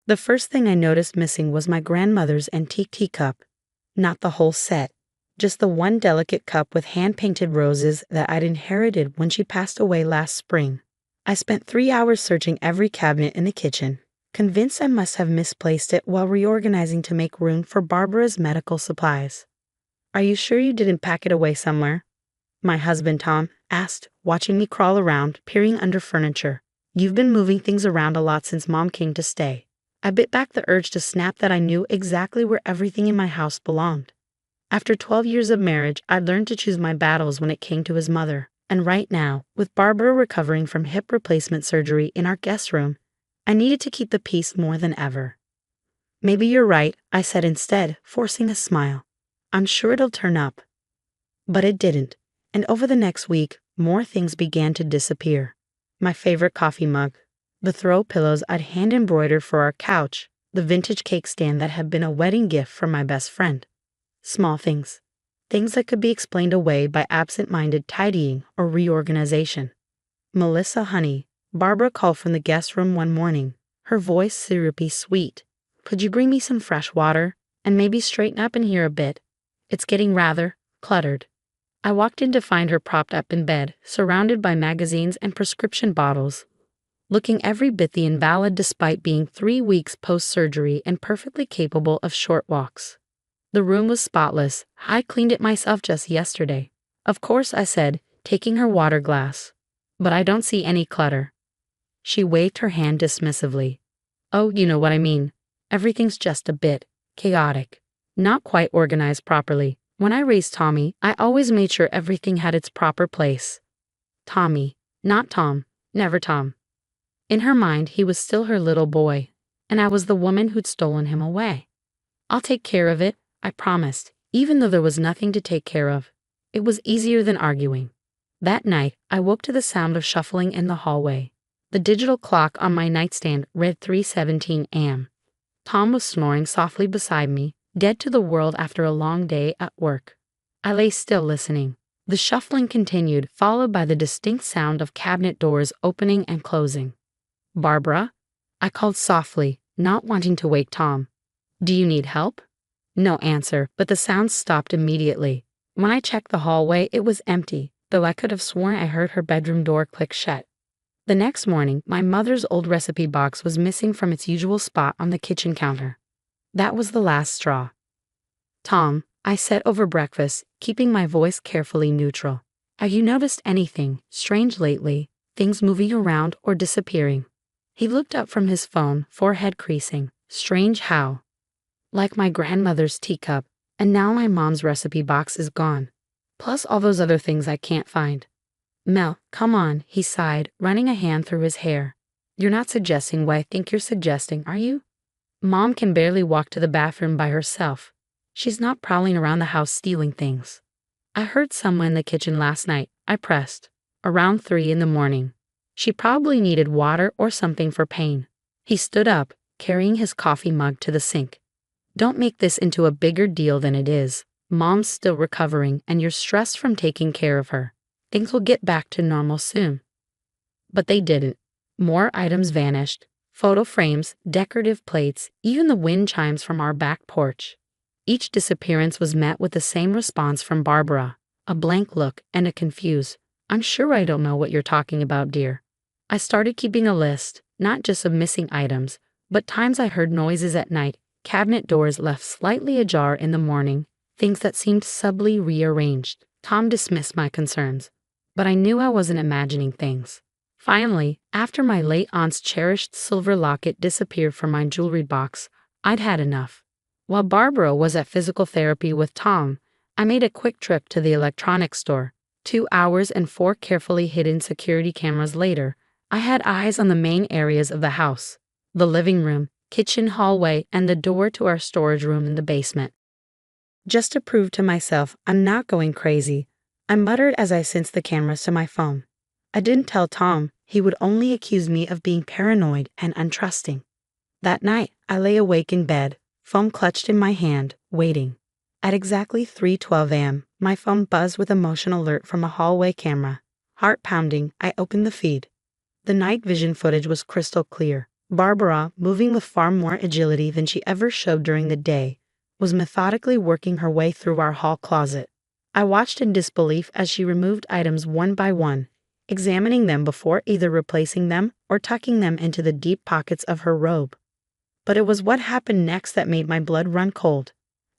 The first thing I noticed missing was my grandmother's antique teacup. Not the whole set, just the one delicate cup with hand-painted roses that I'd inherited when she passed away last spring. I spent 3 hours searching every cabinet in the kitchen, convinced I must have misplaced it while reorganizing to make room for Barbara's medical supplies. "Are you sure you didn't pack it away somewhere?" my husband Tom asked, watching me crawl around, peering under furniture. "You've been moving things around a lot since Mom came to stay." I bit back the urge to snap that I knew exactly where everything in my house belonged. After 12 years of marriage, I'd learned to choose my battles when it came to his mother. And right now, with Barbara recovering from hip replacement surgery in our guest room, I needed to keep the peace more than ever. "Maybe you're right," I said instead, forcing a smile. "I'm sure it'll turn up." But it didn't, and over the next week, more things began to disappear. My favorite coffee mug, the throw pillows I'd hand-embroidered for our couch, the vintage cake stand that had been a wedding gift from my best friend. Small things. Things that could be explained away by absent-minded tidying or reorganization. "Melissa, honey," Barbara called from the guest room one morning, her voice syrupy sweet. "Could you bring me some fresh water? And maybe straighten up in here a bit. It's getting rather cluttered." I walked in to find her propped up in bed, surrounded by magazines and prescription bottles, looking every bit the invalid despite being 3 weeks post-surgery and perfectly capable of short walks. The room was spotless. "I cleaned it myself just yesterday." "Of course," I said, taking her water glass. "But I don't see any clutter." She waved her hand dismissively. "Oh, you know what I mean. Everything's just a bit chaotic. Not quite organized properly. When I raised Tommy, I always made sure everything had its proper place." Tommy, not Tom, never Tom. In her mind, he was still her little boy, and I was the woman who'd stolen him away. "I'll take care of it," I promised, even though there was nothing to take care of. It was easier than arguing. That night, I woke to the sound of shuffling in the hallway. The digital clock on my nightstand read 3:17 a.m. Tom was snoring softly beside me, dead to the world after a long day at work. I lay still listening. The shuffling continued, followed by the distinct sound of cabinet doors opening and closing. "Barbara?" I called softly, not wanting to wake Tom. "Do you need help?" No answer, but the sound stopped immediately. When I checked the hallway, it was empty, though I could have sworn I heard her bedroom door click shut. The next morning, my mother's old recipe box was missing from its usual spot on the kitchen counter. That was the last straw. "Tom," I said over breakfast, keeping my voice carefully neutral, "have you noticed anything strange lately? Things moving around or disappearing?" He looked up from his phone, forehead creasing. "Strange how?" "Like my grandmother's teacup, and now my mom's recipe box is gone. Plus all those other things I can't find." "Mel, come on," he sighed, running a hand through his hair. "You're not suggesting what I think you're suggesting, are you? Mom can barely walk to the bathroom by herself. She's not prowling around the house stealing things." "I heard someone in the kitchen last night," I pressed. "Around 3 in the morning. She probably needed water or something for pain." He stood up, carrying his coffee mug to the sink. "Don't make this into a bigger deal than it is. Mom's still recovering and you're stressed from taking care of her. Things will get back to normal soon." But they didn't. More items vanished. Photo frames, decorative plates, even the wind chimes from our back porch. Each disappearance was met with the same response from Barbara, a blank look and a confused, "I'm sure I don't know what you're talking about, dear." I started keeping a list, not just of missing items, but times I heard noises at night, cabinet doors left slightly ajar in the morning, things that seemed subtly rearranged. Tom dismissed my concerns, but I knew I wasn't imagining things. Finally, after my late aunt's cherished silver locket disappeared from my jewelry box, I'd had enough. While Barbara was at physical therapy with Tom, I made a quick trip to the electronics store. 2 hours and 4 carefully hidden security cameras later, I had eyes on the main areas of the house: the living room, kitchen, hallway, and the door to our storage room in the basement. Just to prove to myself I'm not going crazy, I muttered as I synced the cameras to my phone. I didn't tell Tom. He would only accuse me of being paranoid and untrusting. That night, I lay awake in bed, phone clutched in my hand, waiting. At exactly 3:12 a.m., my phone buzzed with a motion alert from a hallway camera. Heart pounding, I opened the feed. The night vision footage was crystal clear. Barbara, moving with far more agility than she ever showed during the day, was methodically working her way through our hall closet. I watched in disbelief as she removed items one by one, examining them before either replacing them or tucking them into the deep pockets of her robe. But it was what happened next that made my blood run cold.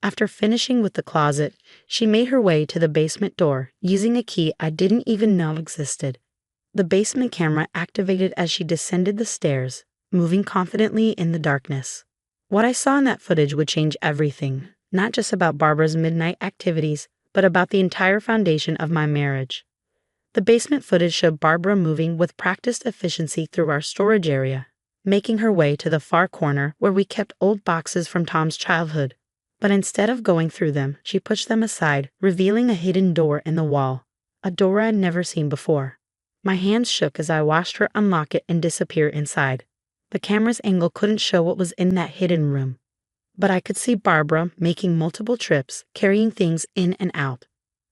After finishing with the closet, she made her way to the basement door, using a key I didn't even know existed. The basement camera activated as she descended the stairs, moving confidently in the darkness. What I saw in that footage would change everything, not just about Barbara's midnight activities, but about the entire foundation of my marriage. The basement footage showed Barbara moving with practiced efficiency through our storage area, making her way to the far corner where we kept old boxes from Tom's childhood. But instead of going through them, she pushed them aside, revealing a hidden door in the wall, a door I'd never seen before. My hands shook as I watched her unlock it and disappear inside. The camera's angle couldn't show what was in that hidden room, but I could see Barbara making multiple trips, carrying things in and out.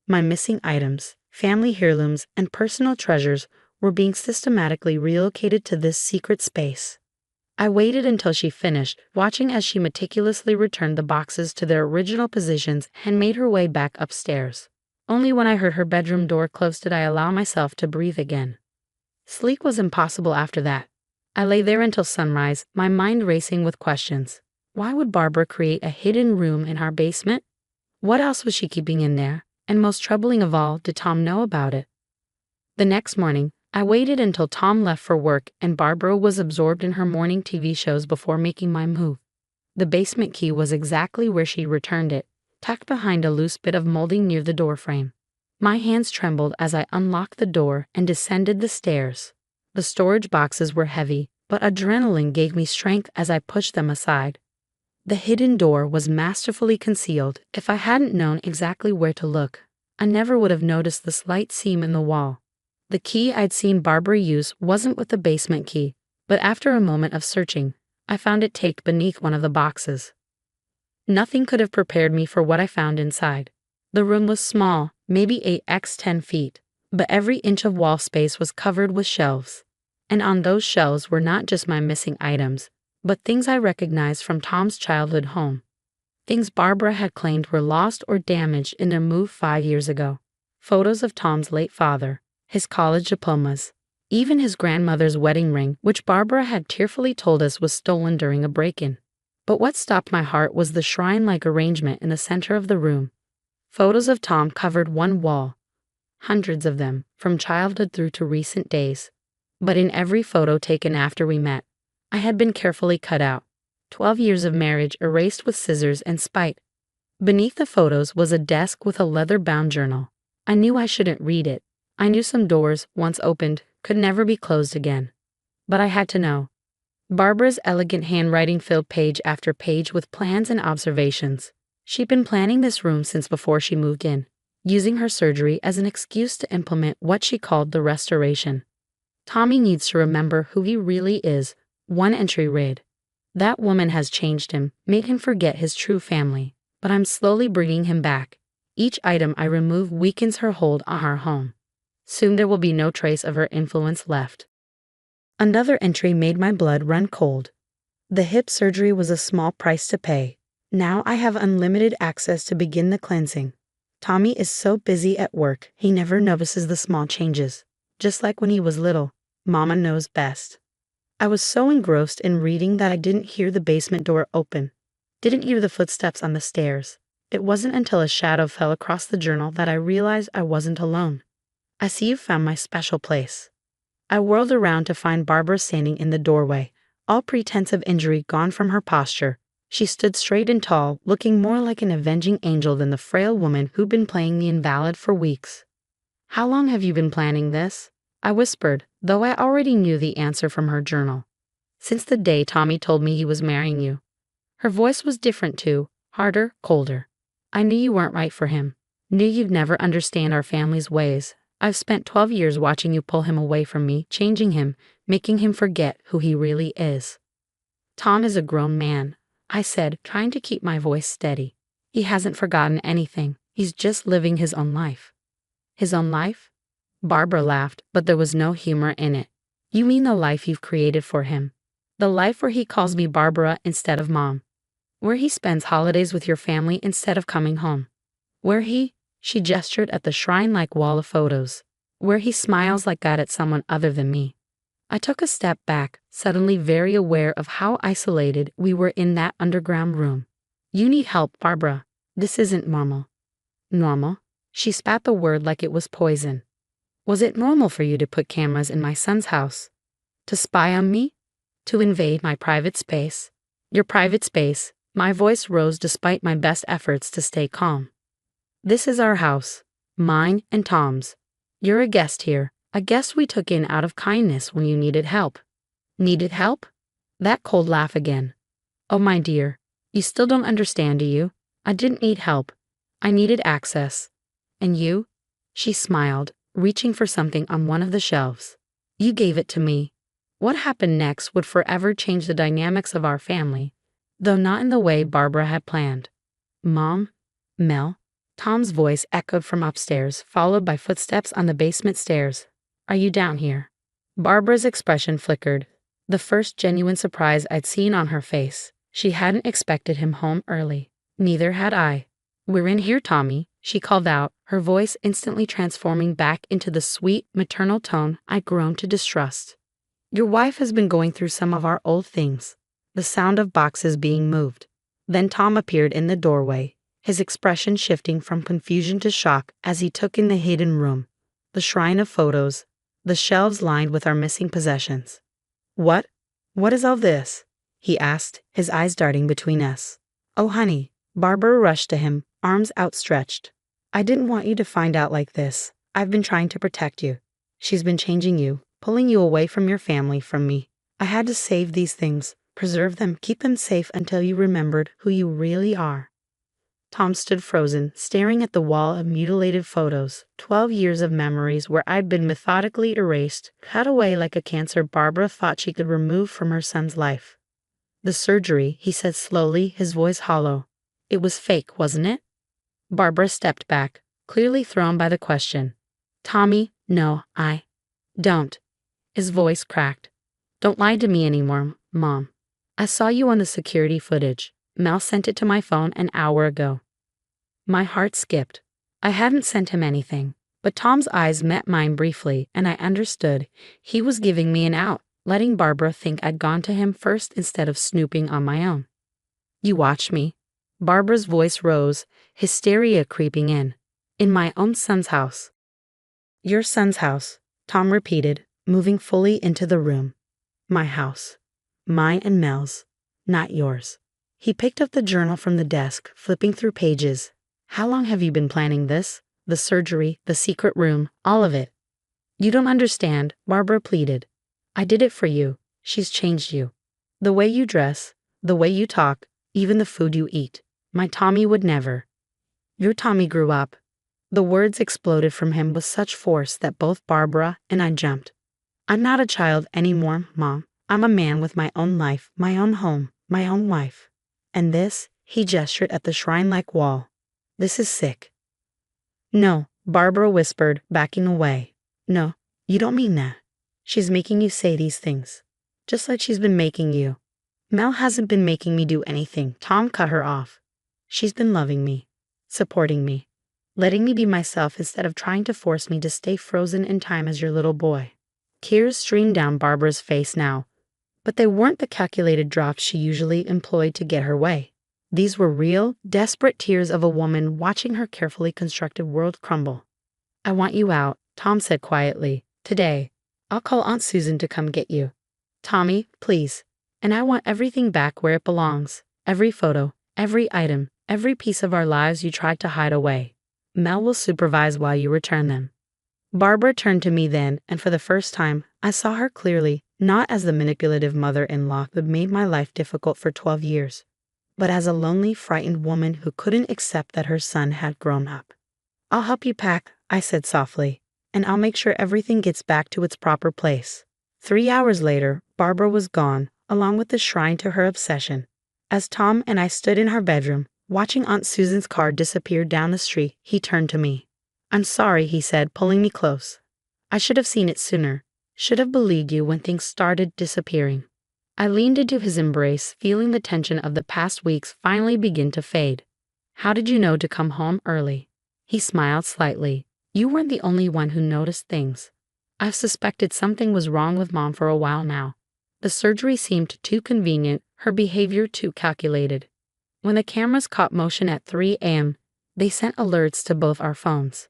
My missing items, family heirlooms, and personal treasures were being systematically relocated to this secret space. I waited until she finished, watching as she meticulously returned the boxes to their original positions and made her way back upstairs. Only when I heard her bedroom door close did I allow myself to breathe again. Sleep was impossible after that. I lay there until sunrise, my mind racing with questions. Why would Barbara create a hidden room in our basement? What else was she keeping in there? And most troubling of all, did Tom know about it? The next morning, I waited until Tom left for work and Barbara was absorbed in her morning TV shows before making my move. The basement key was exactly where she returned it, tucked behind a loose bit of molding near the doorframe. My hands trembled as I unlocked the door and descended the stairs. The storage boxes were heavy, but adrenaline gave me strength as I pushed them aside. The hidden door was masterfully concealed. If I hadn't known exactly where to look, I never would have noticed the slight seam in the wall. The key I'd seen Barbara use wasn't with the basement key, but after a moment of searching, I found it taped beneath one of the boxes. Nothing could have prepared me for what I found inside. The room was small, maybe 8x10 feet, but every inch of wall space was covered with shelves. And on those shelves were not just my missing items, but things I recognized from Tom's childhood home. Things Barbara had claimed were lost or damaged in their move 5 years ago. Photos of Tom's late father, his college diplomas, even his grandmother's wedding ring, which Barbara had tearfully told us was stolen during a break-in. But what stopped my heart was the shrine-like arrangement in the center of the room. Photos of Tom covered one wall, hundreds of them, from childhood through to recent days. But in every photo taken after we met, I had been carefully cut out. 12 years of marriage erased with scissors and spite. Beneath the photos was a desk with a leather-bound journal. I knew I shouldn't read it. I knew some doors, once opened, could never be closed again. But I had to know. Barbara's elegant handwriting filled page after page with plans and observations. She'd been planning this room since before she moved in, using her surgery as an excuse to implement what she called the restoration. Tommy needs to remember who he really is, one entry read. That woman has changed him, made him forget his true family, but I'm slowly bringing him back. Each item I remove weakens her hold on our home. Soon there will be no trace of her influence left. Another entry made my blood run cold. The hip surgery was a small price to pay. Now I have unlimited access to begin the cleansing. Tommy is so busy at work, he never notices the small changes. Just like when he was little, Mama knows best. I was so engrossed in reading that I didn't hear the basement door open, didn't hear the footsteps on the stairs. It wasn't until a shadow fell across the journal that I realized I wasn't alone. I see you found my special place. I whirled around to find Barbara standing in the doorway, all pretense of injury gone from her posture. She stood straight and tall, looking more like an avenging angel than the frail woman who'd been playing the invalid for weeks. "How long have you been planning this?" I whispered, though I already knew the answer from her journal. "Since the day Tommy told me he was marrying you." Her voice was different too, harder, colder. "I knew you weren't right for him. Knew you'd never understand our family's ways. I've spent 12 years watching you pull him away from me, changing him, making him forget who he really is." "Tom is a grown man," I said, trying to keep my voice steady. "He hasn't forgotten anything. He's just living his own life." "His own life?" Barbara laughed, but there was no humor in it. "You mean the life you've created for him?" The life where he calls me Barbara instead of Mom. Where he spends holidays with your family instead of coming home. Where she gestured at the shrine-like wall of photos. Where he smiles like God at someone other than me. I took a step back, suddenly very aware of how isolated we were in that underground room. You need help, Barbara. This isn't normal. Normal? She spat the word like it was poison. Was it normal for you to put cameras in my son's house? To spy on me? To invade my private space? Your private space? My voice rose despite my best efforts to stay calm. This is our house. Mine and Tom's. You're a guest here. A guest we took in out of kindness when you needed help. Needed help? That cold laugh again. Oh my dear, you still don't understand, do you? I didn't need help. I needed access. And you? She smiled, reaching for something on one of the shelves. You gave it to me. What happened next would forever change the dynamics of our family, though not in the way Barbara had planned. Mom? Mel? Tom's voice echoed from upstairs, followed by footsteps on the basement stairs. Are you down here? Barbara's expression flickered, the first genuine surprise I'd seen on her face. She hadn't expected him home early. Neither had I. We're in here, Tommy, she called out, her voice instantly transforming back into the sweet, maternal tone I'd grown to distrust. Your wife has been going through some of our old things. The sound of boxes being moved. Then Tom appeared in the doorway, his expression shifting from confusion to shock as he took in the hidden room, the shrine of photos, the shelves lined with our missing possessions. What is all this? He asked, his eyes darting between us. Oh honey, Barbara rushed to him, arms outstretched. I didn't want you to find out like this. I've been trying to protect you. She's been changing you, pulling you away from your family, from me. I had to save these things, preserve them, keep them safe until you remembered who you really are. Tom stood frozen, staring at the wall of mutilated photos, 12 years of memories where I'd been methodically erased, cut away like a cancer Barbara thought she could remove from her son's life. The surgery, he said slowly, his voice hollow. It was fake, wasn't it? Barbara stepped back, clearly thrown by the question. Tommy, no, I don't. His voice cracked. Don't lie to me anymore, Mom. I saw you on the security footage. Mel sent it to my phone an hour ago. My heart skipped. I hadn't sent him anything, but Tom's eyes met mine briefly, and I understood. He was giving me an out, letting Barbara think I'd gone to him first instead of snooping on my own. You watch me. Barbara's voice rose, hysteria creeping in. In my own son's house. Your son's house, Tom repeated, moving fully into the room. My house. Mine and Mel's, not yours. He picked up the journal from the desk, flipping through pages. How long have you been planning this? The surgery, the secret room, all of it. You don't understand, Barbara pleaded. I did it for you. She's changed you. The way you dress, the way you talk, even the food you eat. My Tommy would never. Your Tommy grew up. The words exploded from him with such force that both Barbara and I jumped. I'm not a child anymore, Mom. I'm a man with my own life, my own home, my own wife. And this, he gestured at the shrine-like wall. This is sick. No, Barbara whispered, backing away. No, you don't mean that. She's making you say these things. Just like she's been making you. Mel hasn't been making me do anything. Tom cut her off. She's been loving me, supporting me, letting me be myself instead of trying to force me to stay frozen in time as your little boy. Tears streamed down Barbara's face now, but they weren't the calculated drops she usually employed to get her way. These were real, desperate tears of a woman watching her carefully constructed world crumble. I want you out, Tom said quietly. Today. I'll call Aunt Susan to come get you. Tommy, please. And I want everything back where it belongs. Every photo, every item, every piece of our lives you tried to hide away. Mel will supervise while you return them. Barbara turned to me then, and for the first time, I saw her clearly, not as the manipulative mother-in-law who made my life difficult for 12 years, but as a lonely, frightened woman who couldn't accept that her son had grown up. I'll help you pack, I said softly, and I'll make sure everything gets back to its proper place. 3 hours later, Barbara was gone, along with the shrine to her obsession. As Tom and I stood in her bedroom, watching Aunt Susan's car disappear down the street, he turned to me. I'm sorry, he said, pulling me close. I should have seen it sooner. Should have believed you when things started disappearing. I leaned into his embrace, feeling the tension of the past weeks finally begin to fade. How did you know to come home early? He smiled slightly. You weren't the only one who noticed things. I've suspected something was wrong with Mom for a while now. The surgery seemed too convenient, her behavior too calculated. When the cameras caught motion at 3 a.m., they sent alerts to both our phones.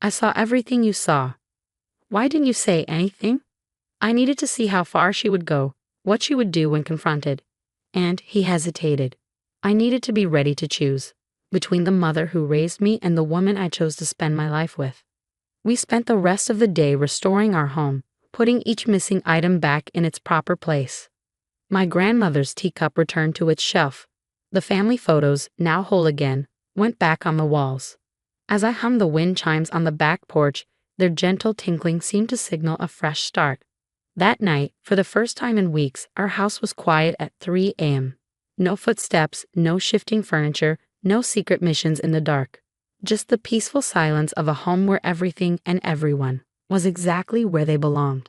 I saw everything you saw. Why didn't you say anything? I needed to see how far she would go, what she would do when confronted. And he hesitated. I needed to be ready to choose between the mother who raised me and the woman I chose to spend my life with. We spent the rest of the day restoring our home, putting each missing item back in its proper place. My grandmother's teacup returned to its shelf. The family photos, now whole again, went back on the walls. As I hummed the wind chimes on the back porch, their gentle tinkling seemed to signal a fresh start. That night, for the first time in weeks, our house was quiet at 3 a.m. No footsteps, no shifting furniture, no secret missions in the dark. Just the peaceful silence of a home where everything and everyone was exactly where they belonged.